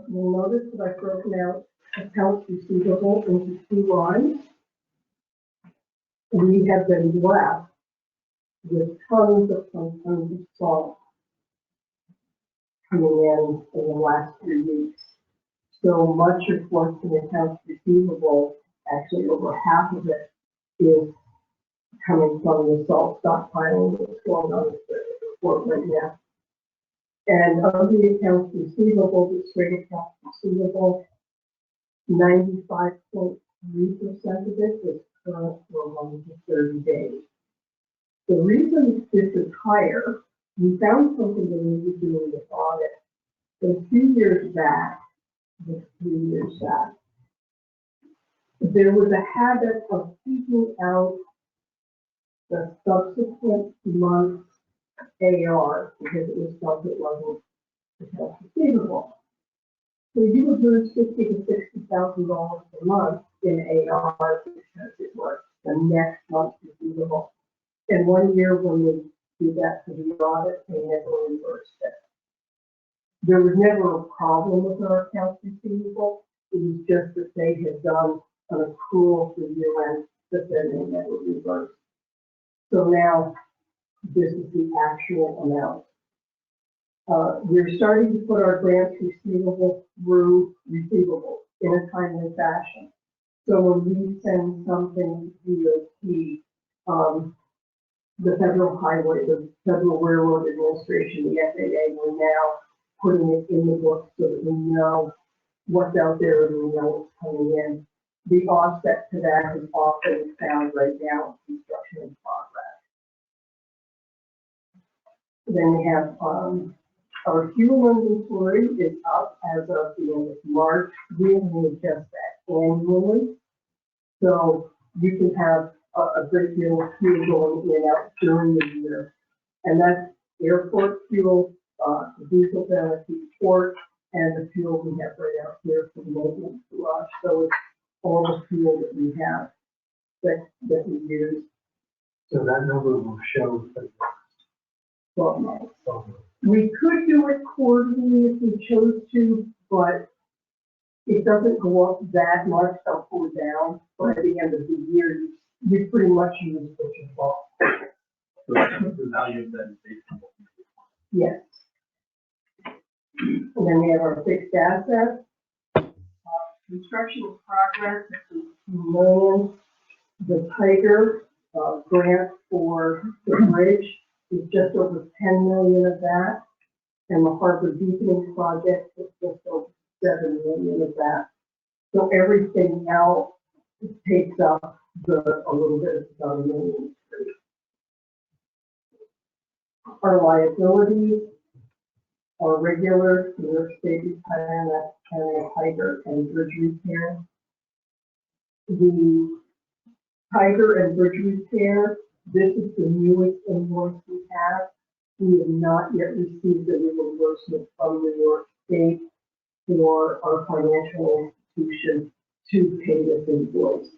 You'll notice that I've broken out accounts receivable into two lines. We have been blessed with tons of salt coming in the last 3 weeks. So much of what's in accounts receivable, actually over half of it, is coming from the salt stockpiling that's going on at the port right now. And of the accounts receivable, the straight accounts receivable, 95.3% of it is current for 1 to 30 days. The reason this is higher, we found something that we were doing with audit. A few years back, 3 years back, there was a habit of keeping out the subsequent month's AR because it was felt it wasn't accounts receivable. So you would lose $50,000 to $60,000 a month in AR because it was the next month's receivable. And 1 year when we did that for the audit, they never reversed it. There was never a problem with our accounts receivable. It was just that they had done an accrual for year end that then they never reversed. So now this is the actual amount. We're starting to put our grants receivable through receivables in a timely fashion. So when we send something to DOT, the Federal Highway, the Federal Railroad Administration, the FAA, we're now putting it in the book so that we know what's out there and we know what's coming in. The offset to that is often found right now in construction in progress. Then we have our fuel inventory is up as of the end of March. We only adjust that annually. So you can have a great deal of fuel going in and out during the year. And that's airport fuel, diesel down at the port, and the fuel we have right out here for the maintenance garage. So it's all the fuel that we have that we use. So that number will show for 12 months. We could do it quarterly if we chose to, but it doesn't go up that much up or down. But at the end of the year, you pretty much use what you bought. So the value of that is based on what you do. Yes. And then we have our fixed assets. Construction in progress, $2 million. The Tiger grant for the bridge is just over 10 million of that. And the Harbor Deepening project is just over 7 million of that. So everything else takes up a little bit of about $1 million. Our liabilities are regular New York State retirement, that's Canada Tiger and bridge repair. The Tiger and bridge repair, this is the newest invoice we have. We have not yet received the reimbursement from New York State for our financial institution to pay this invoice.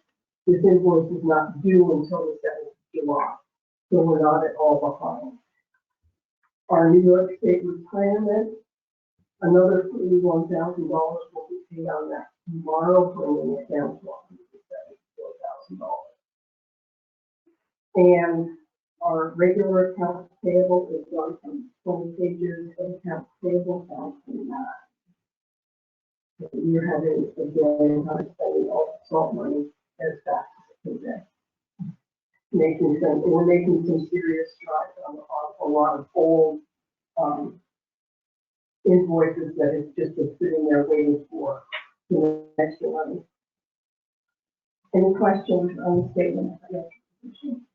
This invoice is not due until the 7th of July, so we're not at all behind. Our New York State retirement, another $31,000 will be paid on that tomorrow, bringing it down to $174,000. And our regular accounts payable is gone from 20 pages of accounts payable down to 9. So you're having again spending all the salt money as fast as it can. We're making some serious strides on a lot of old invoices that have just been sitting there waiting for the next money. Any questions on the statement of financial position?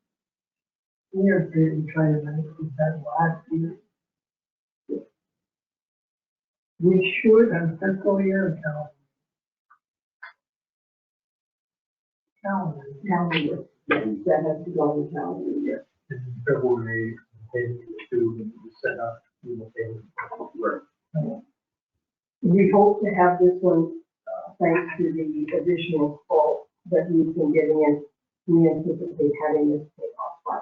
We are really trying to manage that last year. We should, And fiscal year and calendar. that has to go in the calendar year. In February, they to set up the payment. We hope to have this one, thanks to the additional quote that we've been getting in. We anticipate having this paid off by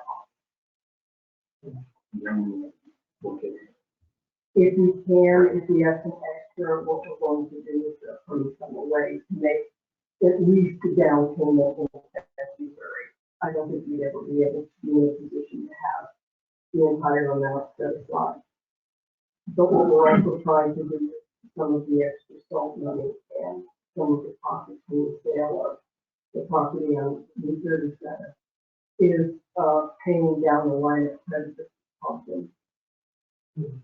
August. If we have some sure what we're going to do with the funds come away to make at least the down payment necessary. I don't think we'd ever be able to be in a position to have the entire amount set aside. But what we're also trying to do with some of the extra salt money and some of the profits from the sale of the property on New 37 is paying down the line of credit for Thompson.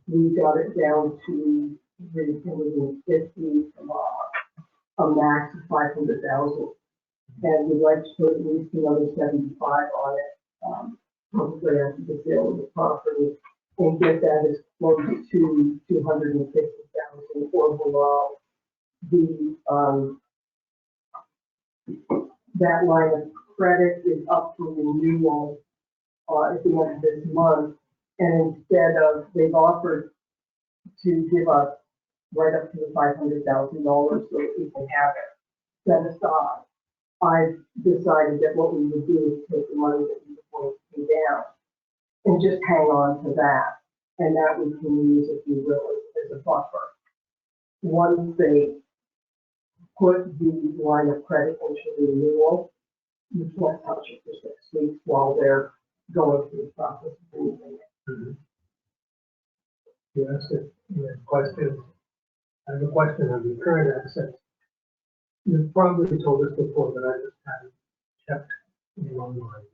We got it down to 350 from a max of 500,000, and we'd like to put at least another 75 on it, probably after the sale of the property, and get that as close to 250,000 or below. That line of credit is up for renewal at the end of this month, and instead of, they've offered to give us right up to the $500,000 so that we can have it set aside. I've decided that what we would do is take the money that we were going to pay down and just hang on to that, and that we can use, if you will, as a buffer. Once they put the line of credit into renewal, you can't touch it for 6 weeks while they're going through the process of renewing it. Mm-hmm. Yes, question. I have a question on the current assets. You've probably told us before, but I just haven't checked in online.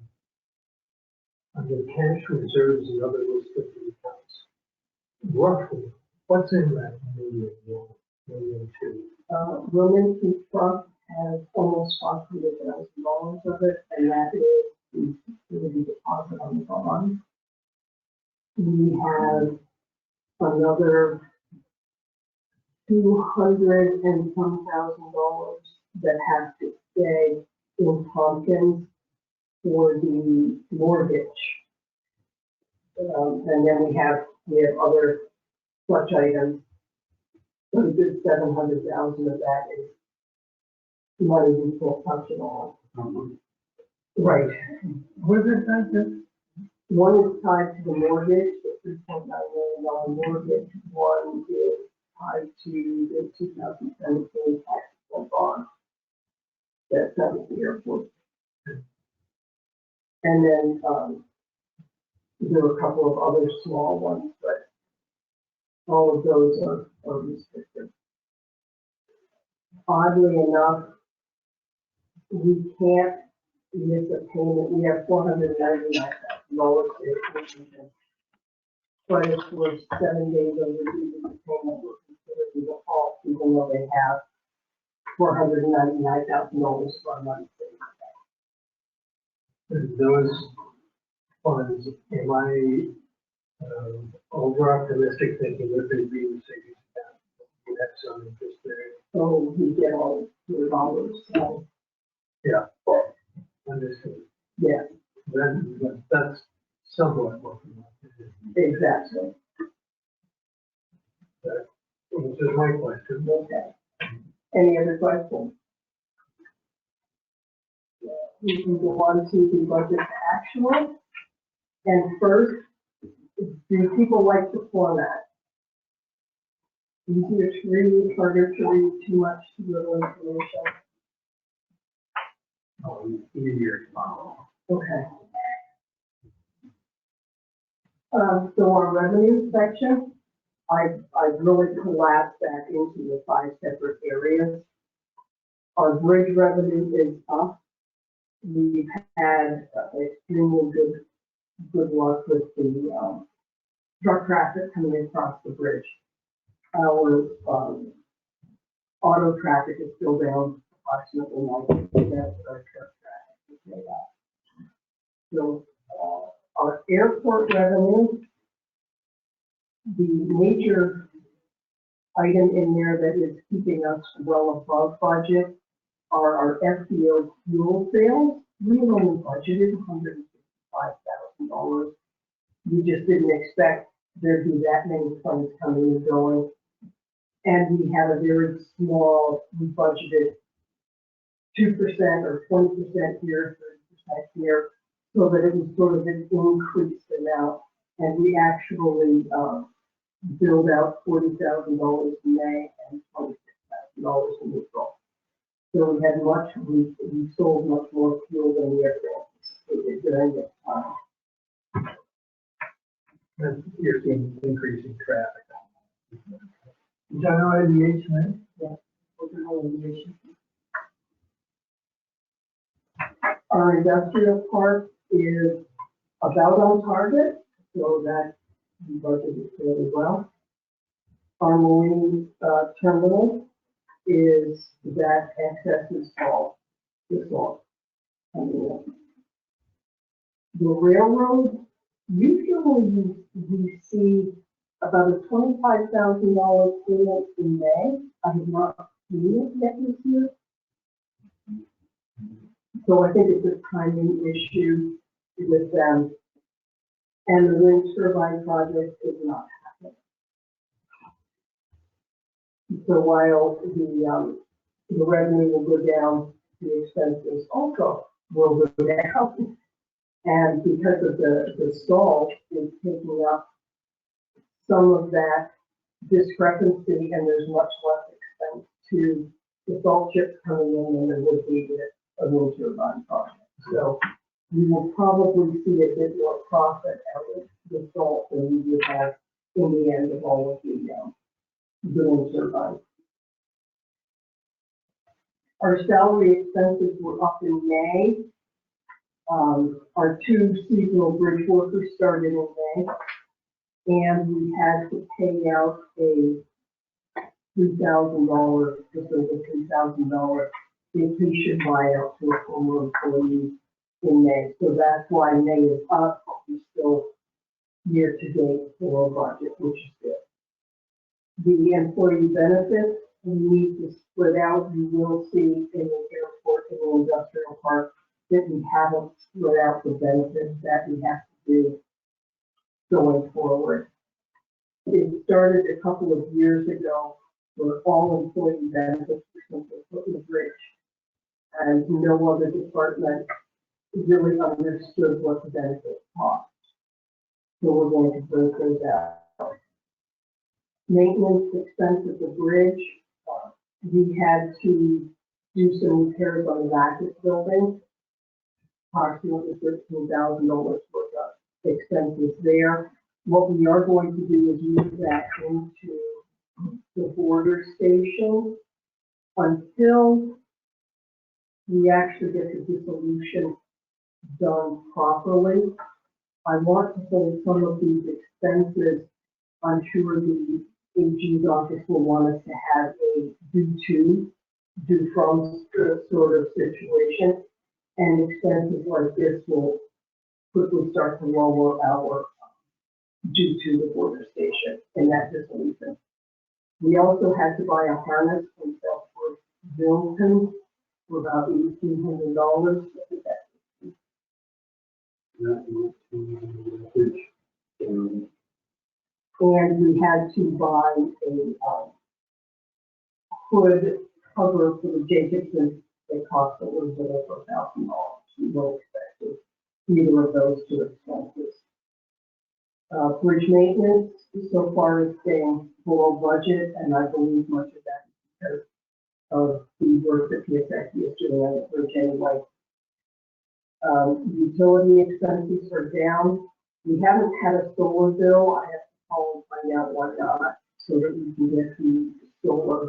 Under cash reserves and other restricted accounts, roughly, what's in that million two? Wilmington Trust has almost $500,000 of it, and that is the security deposit on the bond. We have another $200 and some $1,000 that has to stay in Tompkins for the mortgage. And then we have other such items. So a good 700,000 of that is money we can't touch at all. Right. What is it that? One is tied to the mortgage, the $3.9 million mortgage. One is tied to the 2017 tax bond that's out of the airport. And then there are a couple of other small ones, but all of those are restricted. Oddly enough, we can't miss a payment. We have $499,000 in, but if we're 7 days overdue with the payment, we're considered a default, even though they have $499,000 of our money. Those funds, am I over optimistic thinking that they'd be in the savings account? You have some interest there. So we get all the dollars. So. Yeah, understood. Yeah, Then that's somewhat what we want to do. exactly. That answers my question. Okay. Any other questions? We can go on to the budget actual. And first, do people like the format? Easier to read, harder to read, too much, too little information? Easier to follow. Okay. So our revenue section, I've really collapsed that into the 5 separate areas. Our bridge revenue is up. We've had extremely good luck with the truck traffic coming across the bridge. Our auto traffic is still down approximately 90%, but our truck traffic is made up. So our airport revenue, the major item in there that is keeping us well above budget are our FBO fuel sales. We only budgeted $165,000. We just didn't expect there'd be that many funds coming and going. And we had a very small, we budgeted 2% or 20% here, 30% here, so that it was sort of an increased amount. And we actually billed out $40,000 in May and $26,000 in April. So we sold much more fuel than we ever anticipated during this time. And you're seeing increasing traffic. General aviation, right? Our industrial park is about on target, so that we budgeted fairly well. Our marine terminal is that excess is all this fall. The railroad, usually we see about a $25,000 payment in May. I have not seen it yet this year. So I think it's a timing issue with them. And the wind turbine project is not happening. So while the revenue will go down, the expenses also will go down. And because of the stall is taking up some of that discrepancy, and there's much less expense to the salt chips coming in than there would be with a wind turbine project. So we will probably see a bit more profit out of the salt than we would have in the end of all of the wind turbines. Our salary expenses were up in May. Our 2 seasonal bridge workers started in May, and we had to pay out a $3,000, just over $3,000 vacation buyout to a former employee in May. So that's why May is up, but we're still year to date below budget, which is good. The employee benefits, we need to split out. You will see in the airport, in the industrial park, that we haven't split out the benefits that we have to do going forward. It started a couple of years ago where all employee benefits were simply put in the bridge, and no other department really understood what the benefits cost. So we're going to break those out. Maintenance expense of the bridge, we had to do some repairs on the Racket building, approximately $13,000 worth of expenses there. What we are going to do is move that into the border station until we actually get the dissolution done properly. I want to hold some of these expenses. I'm sure the AG's office will want us to have a due from sort of situation, and expenses like this will quickly start to lower our due to the border station and that dissolution. We also had to buy a harness from Southport Milton for about $1,800. And we had to buy a hood cover for the Jacobson that cost a little bit over $1,000. We don't expect either of those two expenses. Bridge maintenance so far is staying below budget, and I believe much of that is because of the work that PSXE is doing on the bridge anyway. Utility expenses are down. We haven't had a solar bill. I have to call and find out why not, so that we can get the solar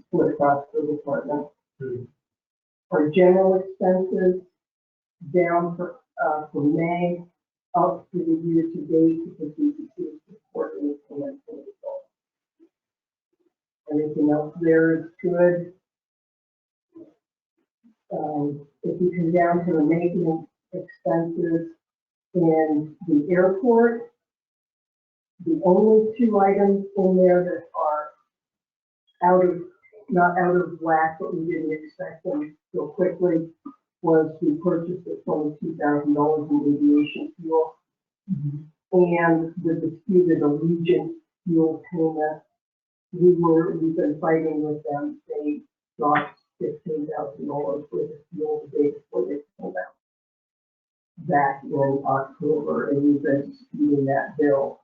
split across the department. Our general expenses down for May, up for the year to date, because we can see quarterly payments and results. Everything else there is good. If you come down to the maintenance expenses in the airport, the only 2 items in there that are not out of whack, but we didn't expect them so quickly, was we purchased the $22,000 in aviation fuel, and the disputed Allegiant fuel payment. We've been fighting with them. They dropped $15,000 worth of fuel the day before they pulled out back in October, and we've been disputing that bill.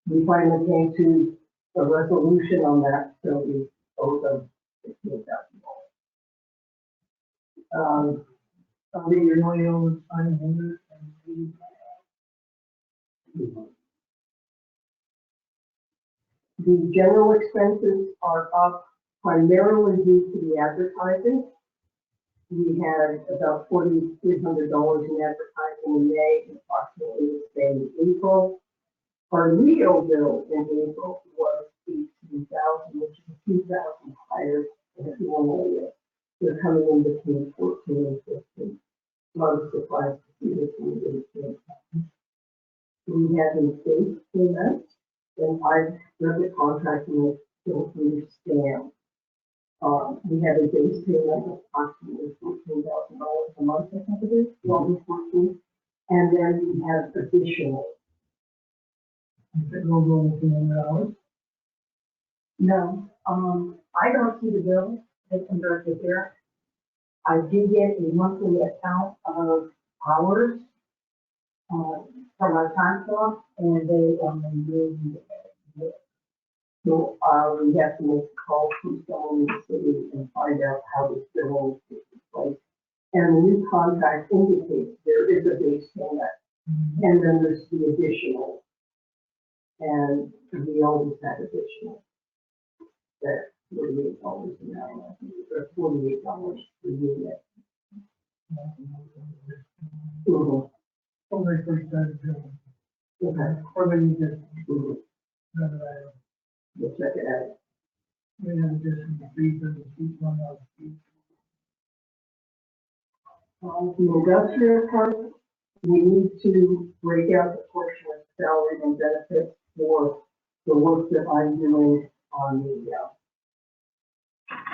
We finally came to a resolution on that, so we owe them $16,000. Are we really over 500? The general expenses are up primarily due to the advertising. We had about $4,300 in advertising in May, and approximately the same in April. Our Leo bill in April was $18,000, which is $2,000 higher than it normally is. They're coming in between 14 and 15. Not surprised to see this in 18. We have a base payment, and I've read the contract and don't understand. We have a base payment of approximately $14,000 a month, I think it is, 12 and 14. And then we have additional. Is it no more than $200? No, I don't see the bill that converted here. I did get a monthly account of hours, from our time clock, and they moved it. So, we have to make a call to someone in the city and find out how this bill is taking place. And the new contract indicates there is a base payment, and then there's the additional. And we always had additional. That's $48 an hour, I think, or $48 per unit. Mm-hmm. Only for that bill. Okay. Or then you get Mm-hmm. another item. We'll check it out. And additional fees and the fees on those fees. The industrial part, we need to break out the portion of salary and benefits for the work that I'm doing on the,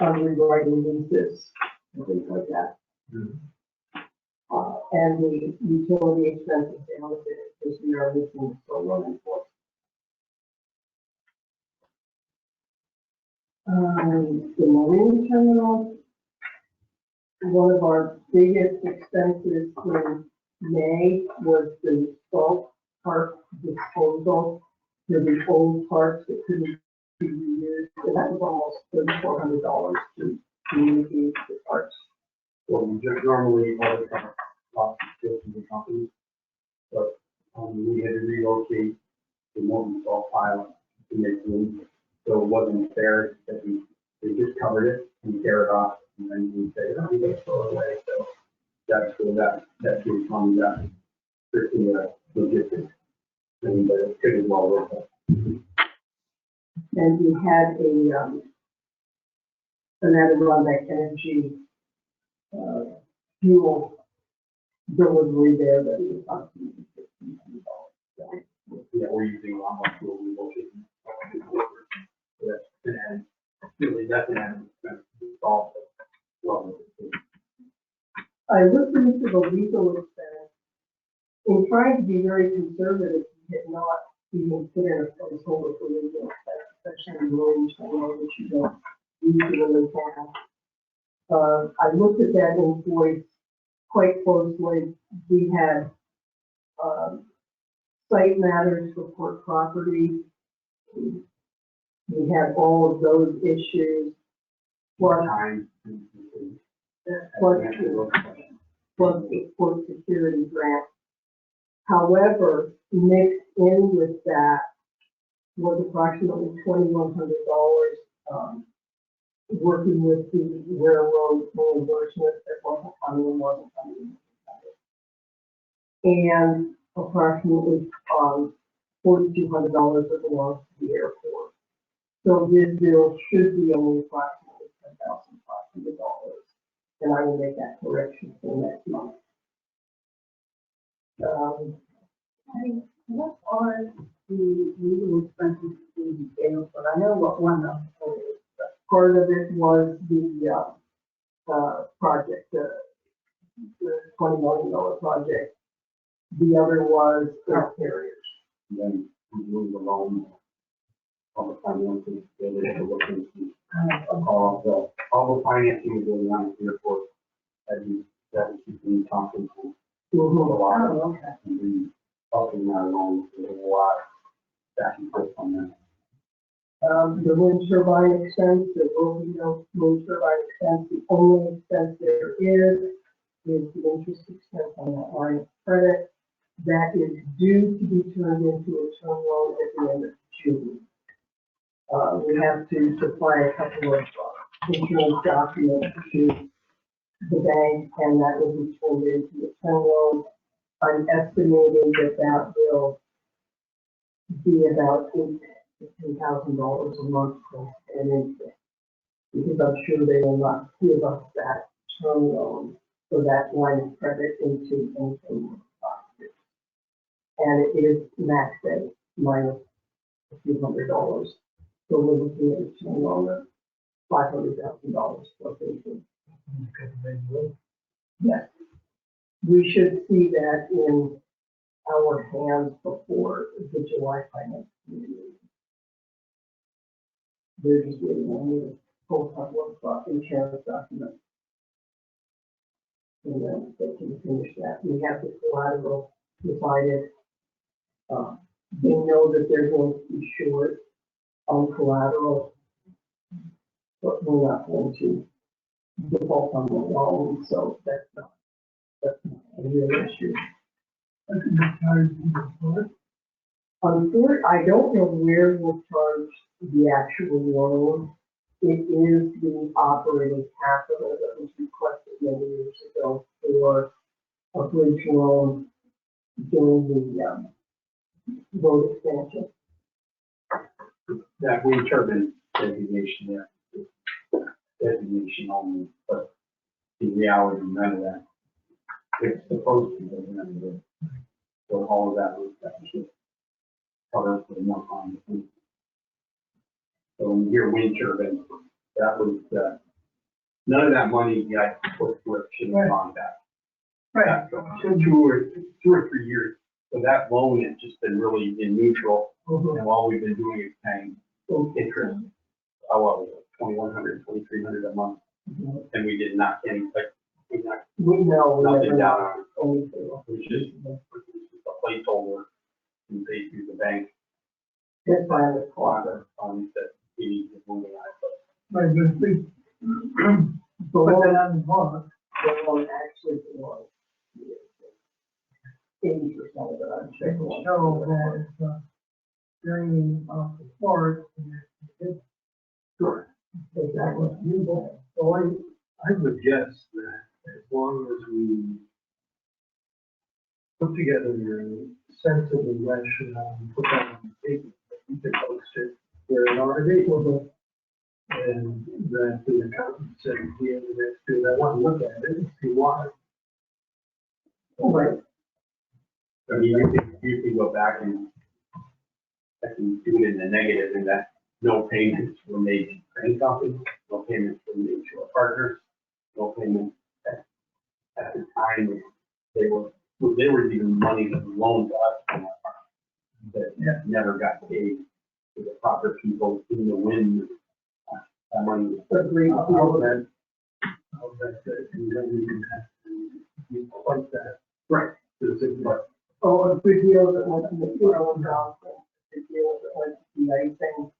on rewriting leases and things like that. And the utility expenses down a bit, because we are looking for solar and force. The marine terminal, one of our biggest expenses in May was the salt part disposal for the old parts that couldn't be reused, and that was almost $3,400 to reuse the parts. Well, we just normally all the time, lots of skills in the company, but, we had to relocate the molten salt pile to make room. So it wasn't fair that they just covered it and tear it off, and then we say, oh, we gotta throw it away. So that's where that came from, that strictly logistics. And it could as well work. And we had an Adirondack Energy fuel delivery there that was approximately $1,500. Yeah, we're using a lot more fuel relocation. That's an added, really, that's an added expense to solve it. Well, I looked into the legal expense. In trying to be very conservative, we had not even put in a placeholder for legal expense, especially in marine terminal, which you don't usually have. I looked at that invoice quite closely. We had site matters for port property. We had all of those issues. Plus, time. plus the port security grant. However, mixed in with that was approximately $2,100 working with the railroad reimbursement that wasn't coming. And approximately $4,200 that belongs to the airport. So this bill should be only approximately $10,500, and I will make that correction for next month. What are the legal expenses in the airport? I know what one of them is, but part of it was the project, the $20 million project. The other was air carriers. Then we move along all the financing, they were able to look into all the financing is going on at the airport. That is being talked into a lot of, and we talking that along with a lot back and forth. on that. The wind turbine expense, there will be no wind turbine expense. The only expense there is the interest expense on that line of credit. That is due to be turned into a term loan at the end of June. We have to supply a couple of insurance documents to the bank, and that will be turned into a term loan. I'm estimating that that will be about $15,000 a month plus an interest, because I'm sure they will not give us that term loan for that line of credit into anything more positive. And it is maxed at minus a few $100. So we're looking at a term loan of $500,000 plus interest. Yes. We should see that in our hands before the July finance committee. They're just waiting on the full couple of insurance documents. And then they can finish that. We have the collateral provided. They know that they're going to be short on collateral, but we're not going to default on the loan, so that's not a real issue. Unfortunately, I don't know where we'll charge the actual loan. It is the operating capital that was requested many years ago for a bridge loan during the road expansion. That wind turbine designation there, designation only, but in reality, none of that. It's supposed to be, but none of it. So all of that was actually covered for the month on the. So when you hear wind turbine, that was, none of that money got put to a contract. Right. So 2 or 3 years. So that loan has just been really in neutral, and all we've been doing is paying interest. Well, $2,100, $2,300 a month, and we did not get any, like, nothing down on it. So it was just a placeholder and paid through the bank. This time it's Water funds that we need to move on. Right, but we put that on the bond. the loan actually belongs. 80% of it, I'm sure. Show that it's draining off the forest. Sure. Exactly. So I would guess that as long as we put together a sensible rationale and put that on the paper, we can post it where it already is. And that the accountant said, yeah, that's good, I want to look at it and see why. Right. I mean, you can go back and I can do it in the negative in that no payments were made to train companies, no payments were made to our partners, no payments at the time they were even money that was loaned to us from our partners that never got paid to the proper people in the wind. That money was Agreed. I'll bet that, and then we can have to fight that. right. But Oh, a good deal that went to the funeral house, a good deal that went to the icing,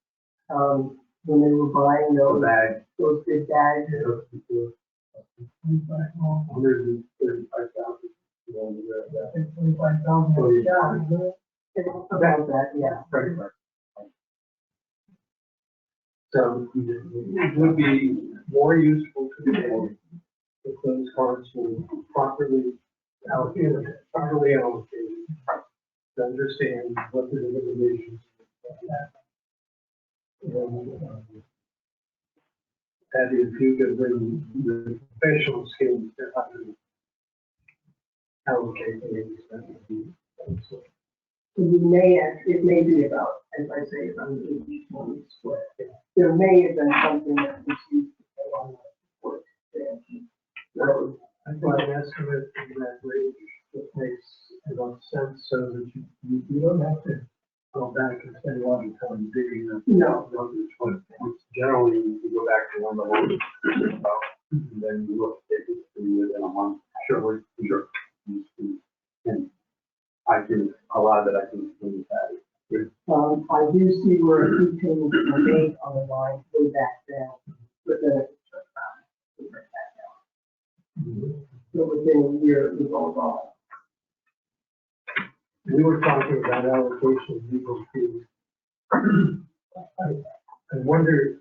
when they were buying The bag. those big bags. $25,000. About that, yeah. Right. So it would be more useful to the board if those funds were properly allocated, to understand what the limitations are. That is, you could bring the professional skills to how to allocate things, that would be also. We may, it may be about, as I say, about an 80-20 split. There may have been something that was used to pay on the support expansion. So, I think an estimate in that range that makes enough sense so that you don't have to go back and spend a lot of time digging up. no, Generally, you go back to one of the loans, and then you look at it within a month. Sure. And I can, a lot of it I can explain that. I do see where a few payments were made on the line way back then, but then it took time to bring that down. So within a year, it was all gone. We were talking about allocation of legal fees. I wonder,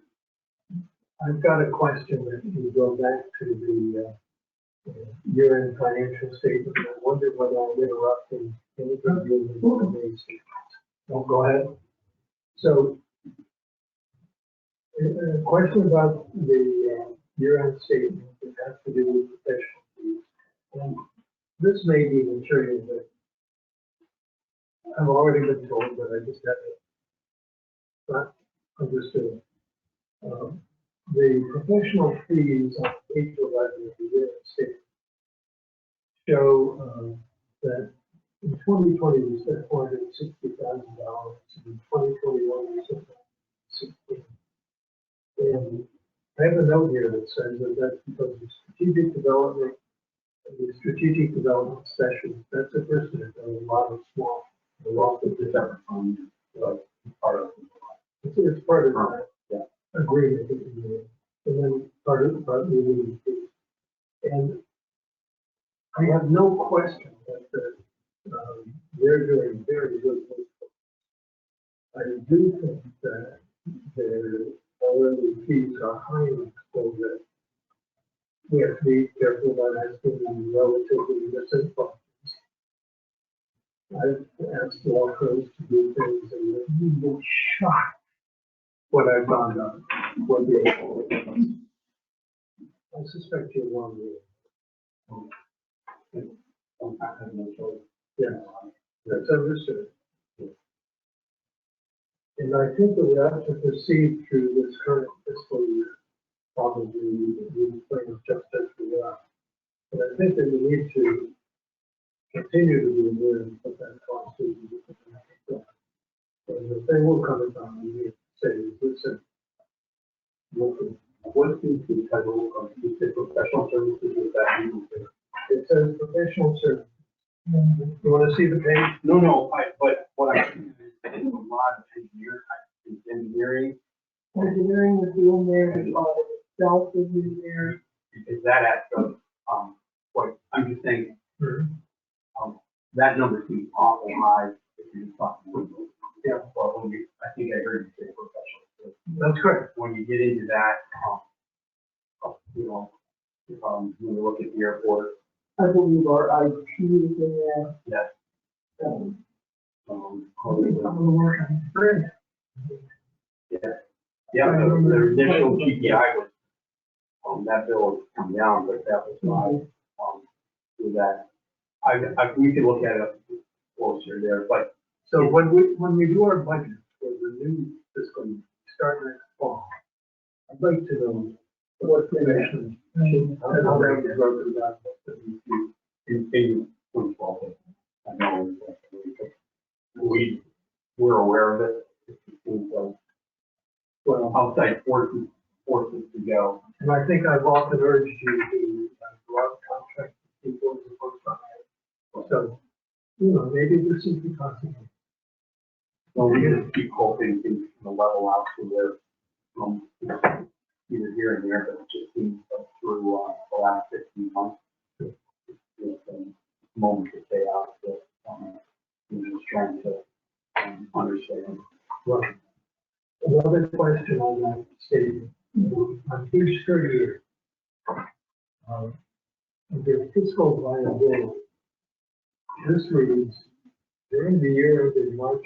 I've got a question that can go back to the year-end financial statement. I wonder whether I'm interrupting anything you information. No, go ahead. So, a question about the year-end statement that has to do with professional fees. And this may be material that I've already been told, but I just haven't not understood. The professional fees on page 11 of the year-end statement show that in 2020 we spent $460,000, and in 2021 we spent $16,000. And I have a note here that says that that's because of strategic development, the strategic development specialist. That's a person that does a lot of small, a lot of different funds, like part of it. It's part of that agreement that we made, and then part of the legal fees. And I have no question that they're doing very good work. I do think that their hourly fees are high enough so that we have to be careful about asking them relatively misinformed. I've asked law firms to do things and they've been shocked what I've found out, what they I suspect you're wrong there. I have no choice. Yeah, that's understood. And I think that we ought to proceed through this current fiscal year, probably the things just as we are. But I think that we need to continue to be aware of what that cost is. And the thing will come about and we say, listen, What is the title of the professional services with that legal fee? it says professional service. You want to see the page? No, but what I see is a lot of engineering. Engineering was in there, the audit itself was in there. Because that adds up, what, I'm just saying, that number seems awful high if you're talking legal. Yeah, well, I think I heard you say professional. That's correct. When you get into that, when you look at the airport. I believe our IT is in there. Yes. Some of the work on the bridge. Yeah, the initial GPI was, that bill was come down, but that was not, with that. We could look at it closer there, but. So when we do our budget for the new fiscal year, start next fall, I'd like to know what the actually, how that was broken down. In 2012, I know we're aware of it. Well, outside forces to go. And I think I've often urged you to go out and contract people as opposed to hire. So, maybe this is the consequence. Well, we're going to keep hoping things can level out to where, either here and there, but it just seems like through the last 15 months, it's a moment to stay out, but just trying to understand. Right. Another question on that statement. On page 38, under fiscal viability, this reads, during the year ended March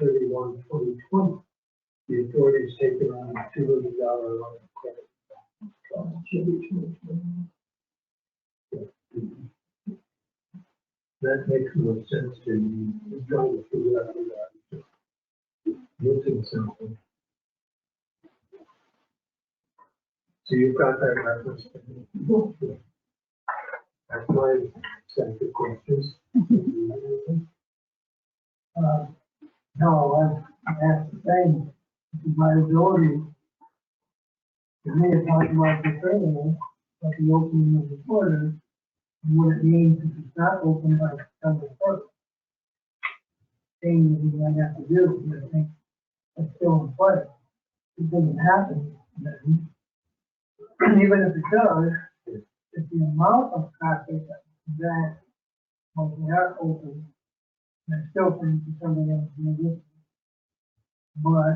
31, 2020, the authorities taken on a $2 million line of credit. That makes more sense to me. I'm trying to figure out what I'm missing something. So you've got that reference. That's my set of questions. No, I asked the same, viability. You may have talked about this earlier, but the opening of the borders, and what it means if it's not open by September 1st. changes we might have to do, but I think it's still in play. It doesn't happen then. And even if it does, if the amount of traffic that when we are open, I still think it's something else to do. But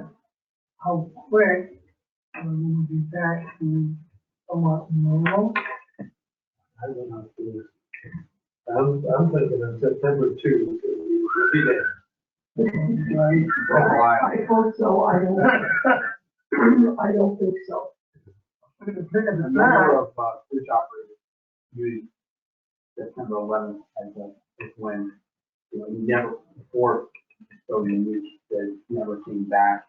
how quick will we be back to somewhat normal? I don't know. I'm thinking of September 2. Be there. Right? I hope so, I don't, I don't think so. But the thing A is number that, of, cruise operators use September 11th as when, you never, before, so you never came back.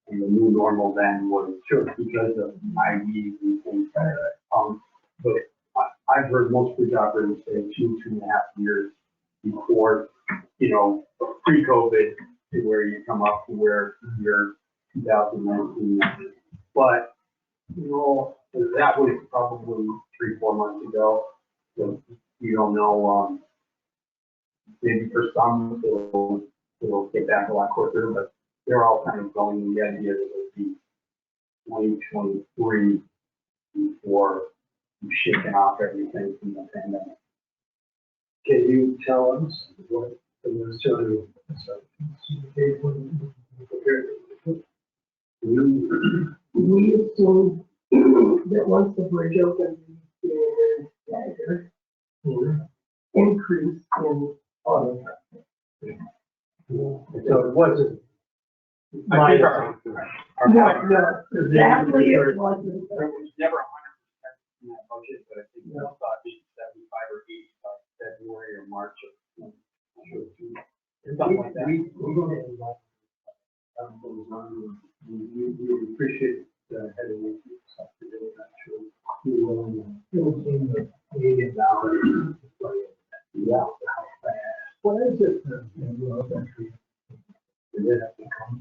And the new normal then was because of IVs and things. But I've heard most cruise operators say 2.5 years before, pre-COVID to where you come up to where you're 2019. But, that was probably 3-4 months ago. So you don't know, maybe for some it'll get back a lot quicker, but they're all kind of going in the idea that it'll be 2023 before you've shaken off everything from the pandemic. Can you tell us what the necessary We assume that once the bridge opens, there's staggered increase in auto traffic. So it wasn't. I think No, exactly, it wasn't. There was never 100% in that budget, but I think we thought maybe 75 or 80 by February or March of something like that. We appreciate having stuff to do with that. We will seeing the Canadian dollar. Yeah. What is it in the country? It is become.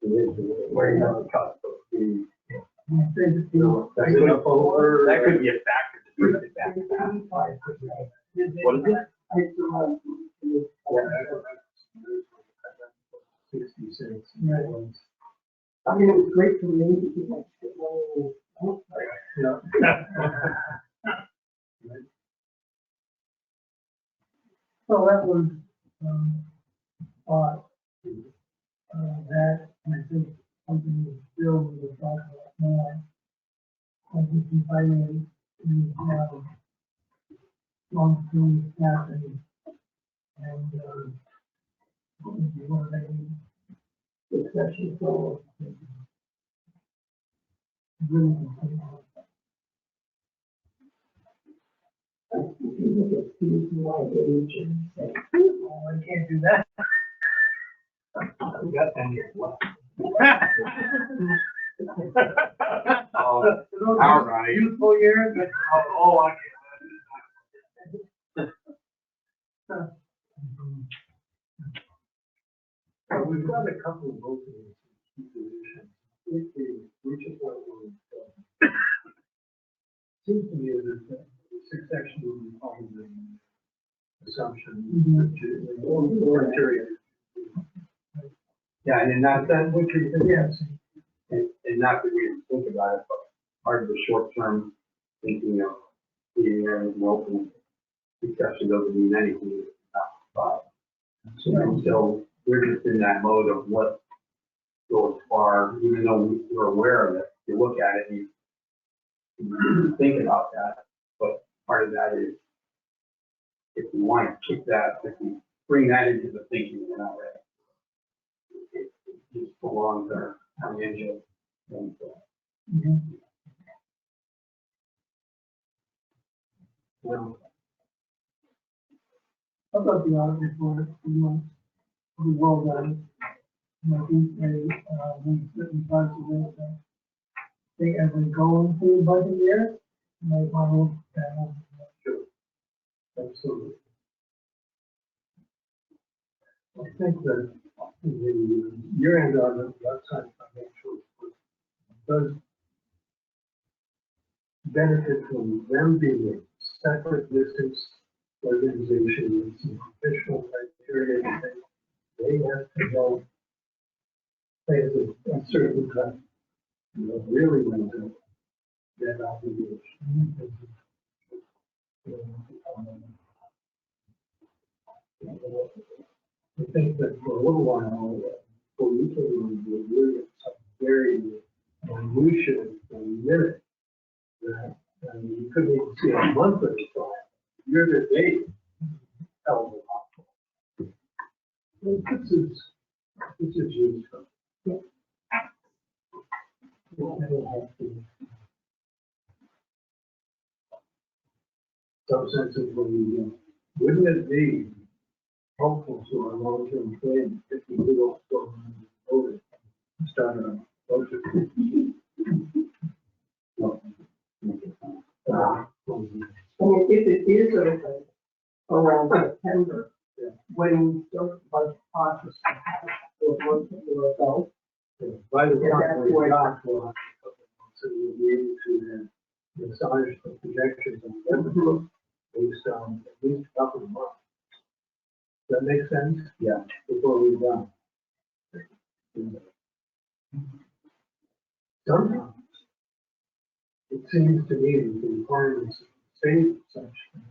It is where you have the cost of the. That could be a factor to bring it back. What is it? 60 cents. I mean, it was great for me because I could only. so that was, that, and I think something that still we will talk about more. I think we finally, we have long-term staffing and, if you want any discussion, so. Really continue. If you look at Steve's white age and say, Oh, I can't do that. We got 10 years left. All right. Youthful years, but, Oh, we've got a couple of openings in key positions. We just want to. Seems to me that succession would be part of the assumption, criteria. Yeah, and in that sense, which is, yes, and not that we didn't think about it, but part of the short-term thinking of being there and open discussion doesn't mean anything. So we're just in that mode of what goes far, even though we're aware of it. You look at it and you think about that, but part of that is if we want to kick that, if we bring that into the thinking, we're not ready. It just prolongs our financial. Well, how about the audit report, we well done. And I think we certain parts of it, I think as we go into the budget year, might want to, sure. Absolutely. I think that the year-end audit, outside financial, does benefit from them being a separate distance organization with some professional criteria. they have to go pay a certain time, you know, really when to get obligation. I think that for a little while, for utilities, we really have some very minutiae and minute that you couldn't even see a month at a time. Year to date, hell of a lot. Well, this is useful. Some sense of when you, wouldn't it be helpful to our long-term plan if we did all go around and vote it, start a budget? No. I mean, if it is open around September, Yeah. when you start the budget process, you'll work with your adults. By the Yeah, time that's we where- got to a couple of months, so we'll be able to massage the projections on revenue based on at least a couple of months. Does that make sense? Yeah. Before we're done. Sometimes it seems to me that the requirements of the state are such that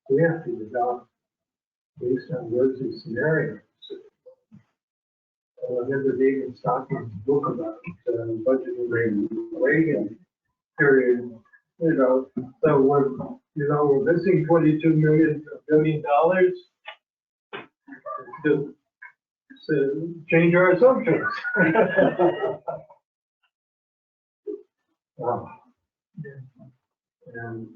we have to adopt based on rosy scenarios. I remember David Stockman's book about budget and Reagan period, you know, so we're missing $22 billion to change our assumptions. And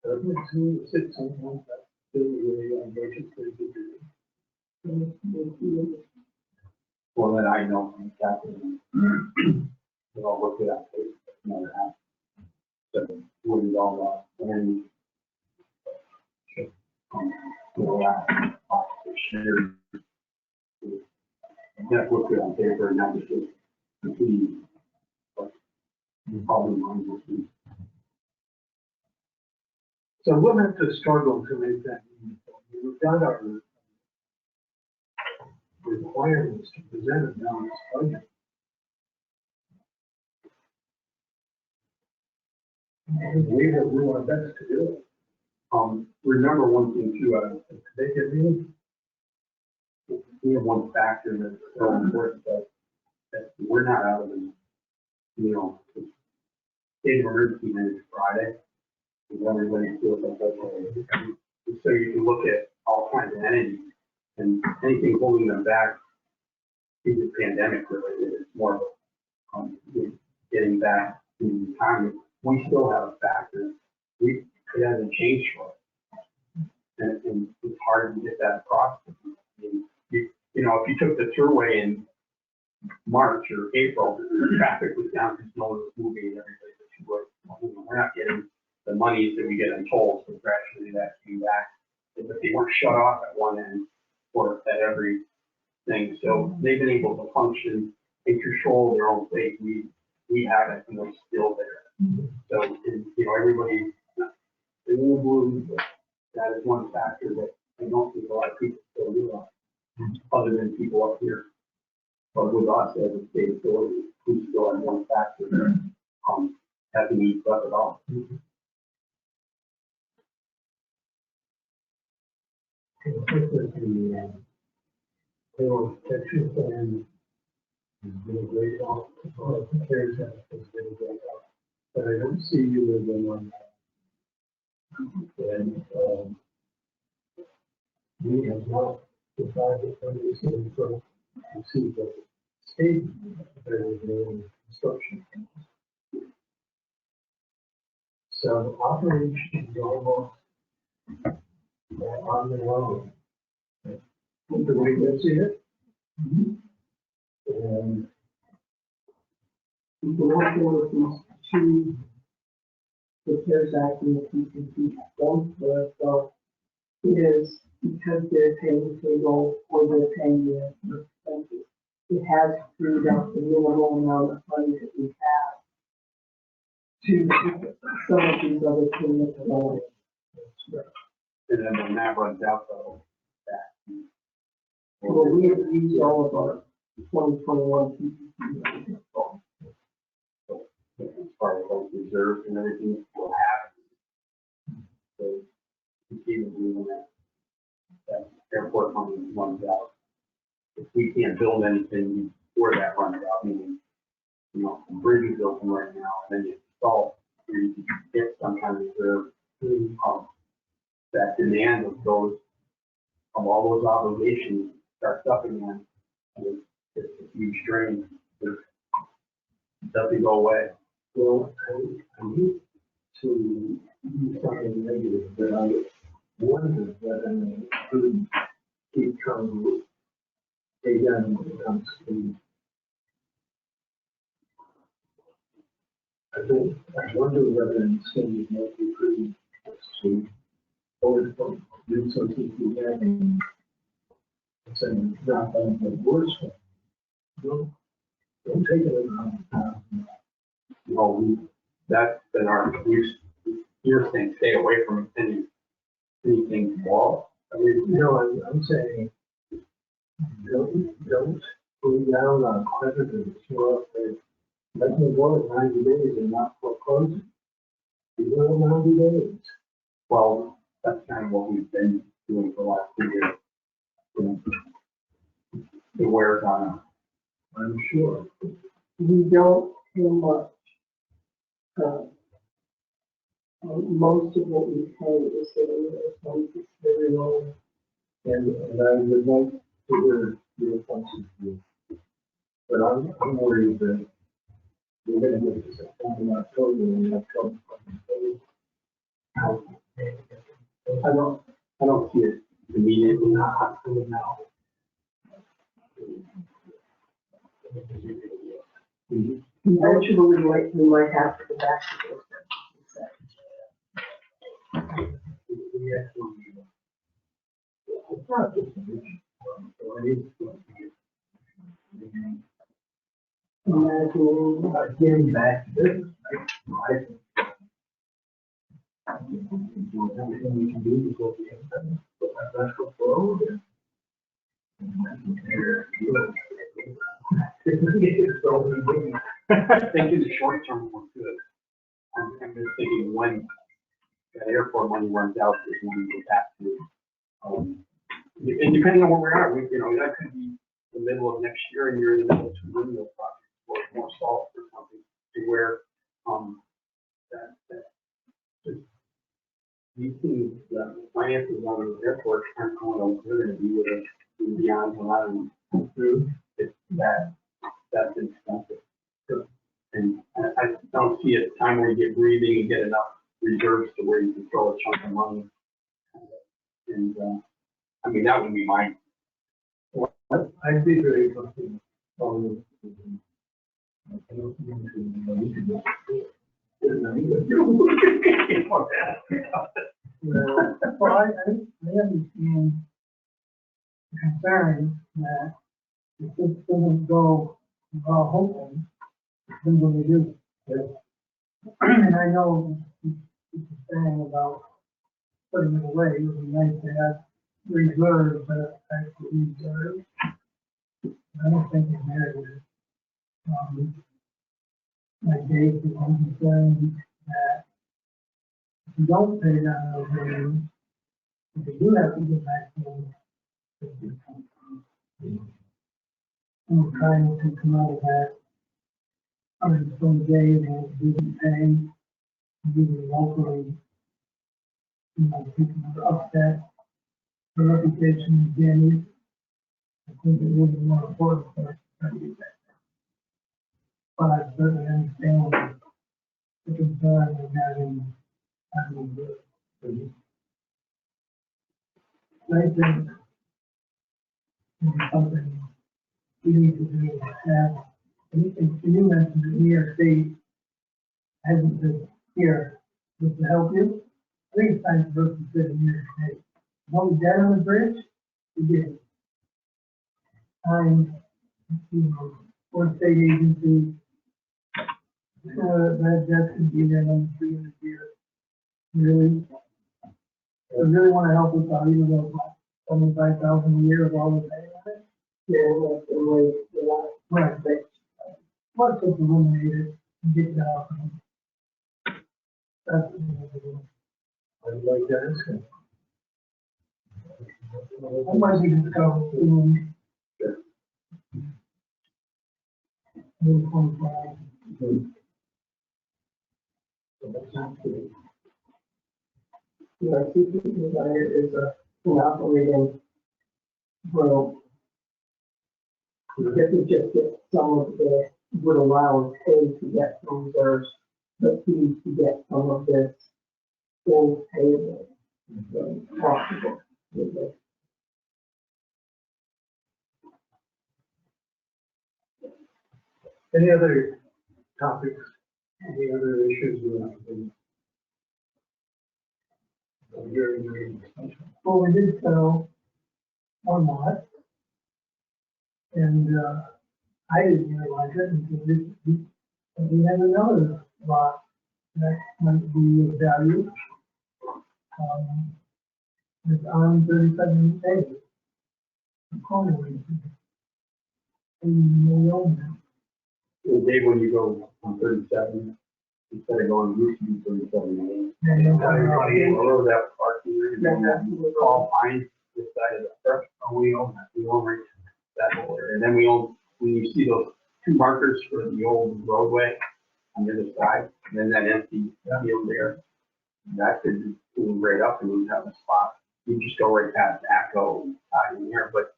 doesn't seem to sit someone that really budget for the Well, that I know from capital. We'll look at that case, never happened. So, we all, and, share. That's what good on paper, and that was just complete. But you probably mind will be. So we'll have to struggle to make that meaningful. We've got our requirements to present a balanced budget. And we will do our best to do it. Remember one thing too, Make it meaningful. we have one factor that's so important that we're not out of the, state of emergency is Friday. Because everybody feels like that's so you can look at all kinds of entities and anything holding them back is the pandemic related. It's more of getting back to the economy. We still have a factor. It hasn't changed for us. And it's hard to get that across. If you took the throughway in March or April, traffic was down because no one was moving and everybody was we're not getting the monies that we get in tolls, so gradually that came back. But they weren't shut off at one end or at every thing. So they've been able to function and control their own fate. We have it and we're still there. So, everybody, in the blue, that is one factor that I don't think a lot of people still realize, other than people up here. But with us as a state authority, we still have one factor there, having each left at all. I think that the payroll protection plan is doing a great job. The CARES Act is doing a great job. But I don't see you as one on that. And we have not decided when this is from to see the state that is doing construction. So operations almost on their own. The way they see it. And We can work with these two, the CARES Act and the PPP funds, so it is because they're paying payroll or they're paying their expenses. It has freed up the minimal amount of money that we have to some of these other payments going. And then when that runs out though, Well, we have used all of our 2021 PPP. As far as like reserves and everything will happen. So conceivably when that airport money runs out, if we can't build anything before that runs out, meaning, you know, some bridges open right now, and then you install, you can get some kind of reserve, that demand of those, of all those obligations starts up again, and it's a huge drain. It doesn't go away. Well, I need to do something negative, but I wonder whether I could keep trying to stay down when it comes to. I wonder whether in some it might be pretty to always do something we have and saying not done the worst one. Don't take it around. You know, that's been our, you're saying stay away from anything small. I mean, No, I'm saying, don't put down on creditors who are, let them go at 90 days and not foreclose. You go at 90 days. well, that's kind of what we've been doing for the last 2 years. You know, it wears on us. I'm sure. We don't pay much. Most of what we pay is it's very low. And I would like to hear your points of view. But I'm worried that we're going to get to September and October and have trouble. I don't see it immediately not happening now. Eventually, we might have to go back to those. We actually, it's not just an issue. So it is going to be. Imagine, Getting back to business, right? I think everything we can do is what we have done, put our best foot forward and. I think in the short term, we're good. I'm just thinking when that airport money runs out, is when we get back to, and depending on where we're at, you know, that could be the middle of next year and you're in the middle of two windmill projects or more salt or something to where, that just these things, the finances on the airport aren't going to, they're going to be with us beyond allowing through. It's that's expensive. And I don't see a time where you get breathing and get enough reserves to where you can throw a chunk of money. And, I mean, that would be mine. I'd be very comfortable following. I don't think we can do it. Well, I understand the concern that if this doesn't go, we're all hoping, then what we do. And I know what you're saying about putting it away, it would be nice to have reserves, but actually reserves. I don't think it matters. My Dave is concerned that if you don't pay down those loans, if you do have to get back to them, and we're trying to come out of that. I mean, some days and didn't pay, even locally, you know, people are upset, their reputation is damaged. I think it would be more important for us to try to get that. But I certainly understand the concern of having the I think it's something we need to do is have, and you mentioned that New York State hasn't been here just to help you. I think it's time for us to sit in New York State. What we got on the bridge, we did it. For state agencies, that could be their number 3 in the year. Really, I really want to help us out, even though $75,000 a year of all the pay on it. Yeah, that's the way, yeah. Right, but once it's eliminated, you get that off of them. That's, I'd like to ask him. that might be discovered in 1.5. So that sounds good. You know, CP designer is an operating group. If we just get some of the, would allow us pay to get some reserves, but fees to get some of this full payable. Possible. Any other topics, any other issues with the hearing or discussion? Well, we did sell one lot, and, I didn't realize it until we had another lot that might be of value. It's on 37 acres. The corner region. And we own it. And Dave, when you go on 37, instead of going Route 37A, And, road that parking, then that all pines, this side of the truck, we own that, we own right that whole area. And then we own, when you see those two markers for the old roadway on the other side, and then that empty field there, that could move right up and we have a spot. You just go right past ACO and out in there, but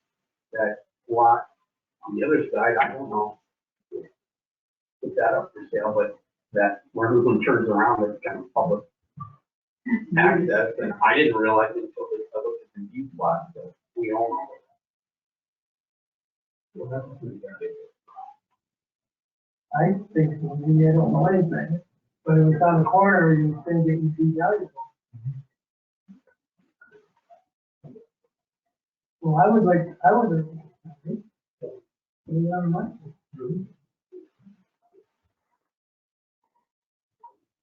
that lot on the other side, I don't know. Put that up for sale, but that, where everyone turns around, it's kind of public access, and I didn't realize it until I looked at the deed lot, that we own all of Well, that's pretty good. I think so, maybe I don't know anything, but if it's on the corner, you think it would be valuable. Well, I would like to, any other money?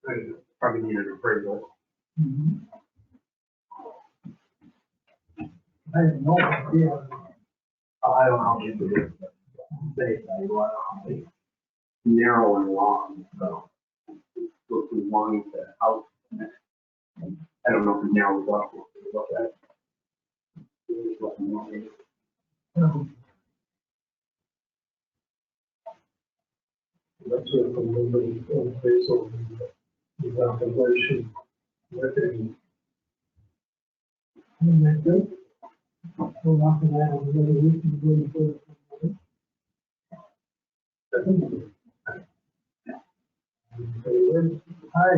it. Probably needed an appraisal. I have no idea. I don't know how deep it is, but they, I don't know, it's narrow and long, so look as long as the house. I don't know if it's narrow as well, look at it. It's looking long. That's it from the based on the evaluation. Within That's good. So after that, I'll go to this and go to the. Hi.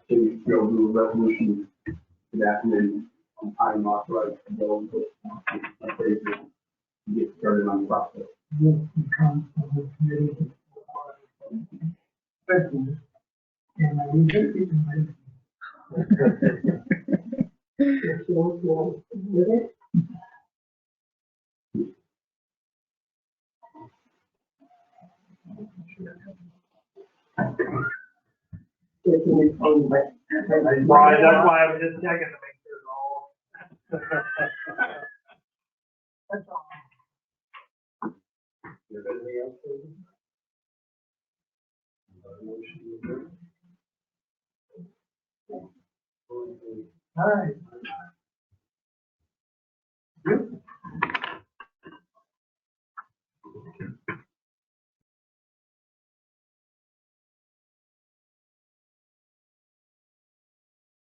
So you go do a resolution to that, and then on time authorize the bill, appraisal, get started on the process. This comes from the committee. President. And I will just be convinced. If you don't go with it. If you own it. That's why I was just checking to make sure it's all. That's all. You have anything else? David? Motion to adjourn. All right.